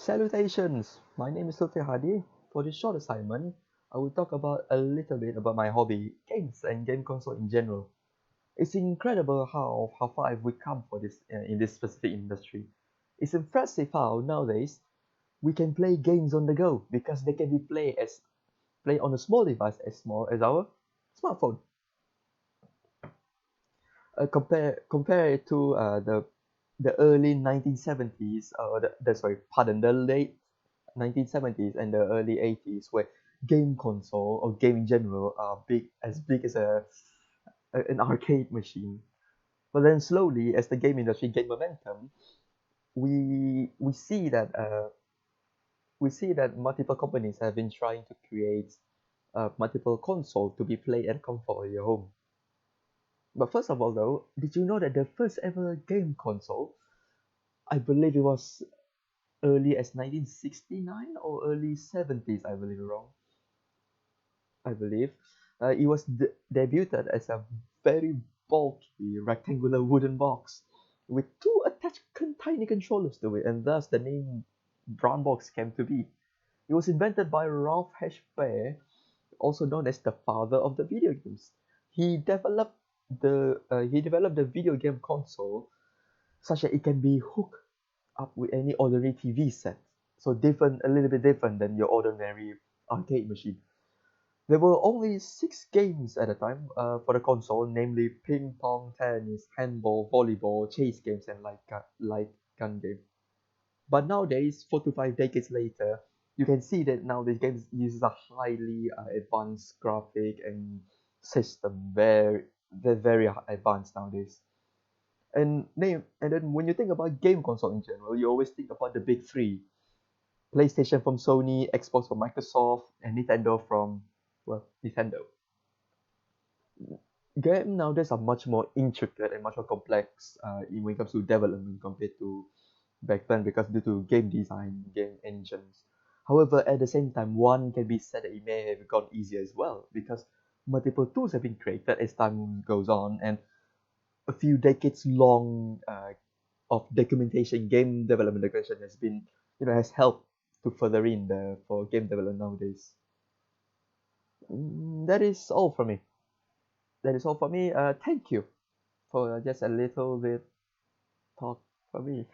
Salutations! My name is Lutfi Hadi. For this short assignment, I will talk about a little bit about my hobby, games and game console in general. It's incredible how far we come for this in this specific industry. It's impressive how nowadays we can play games on the go because they can be played on a small device as small as our smartphone. Compare it to the early 1970s, the late 1970s and the early 80s, where game console or game in general are big as an arcade machine. But then slowly, as the game industry gained momentum, we see that multiple companies have been trying to create multiple consoles to be played at comfort of your home. But first of all, though, did you know that the first ever game console, I believe it was early as 1969 or early 70s, I believe wrong. I believe. It was debuted as a very bulky rectangular wooden box with two attached tiny controllers to it, and thus the name Brown Box came to be. It was invented by Ralph H. Baer, also known as the father of the video games. He developed the video game console such that it can be hooked up with any ordinary TV set. So a little bit different than your ordinary arcade machine. There were only six games at a time for the console, namely ping pong, tennis, handball, volleyball, chase games, and light gun game. But nowadays, 4 to 5 decades later, you can see that now these games uses a highly advanced graphic and system. They're very advanced nowadays. And then when you think about game console in general, you always think about the big three: PlayStation from Sony, Xbox from Microsoft, and Nintendo from, well, Nintendo. Game nowadays are much more intricate and much more complex when it comes to development compared to back then, because due to game design, game engines. However, at the same time, one can be said that it may have gone easier as well because multiple tools have been created as time goes on, and a few decades long of documentation, game development documentation has helped to further in the for game development nowadays. That is all for me. That is all for me. Thank you for just a little bit talk for me.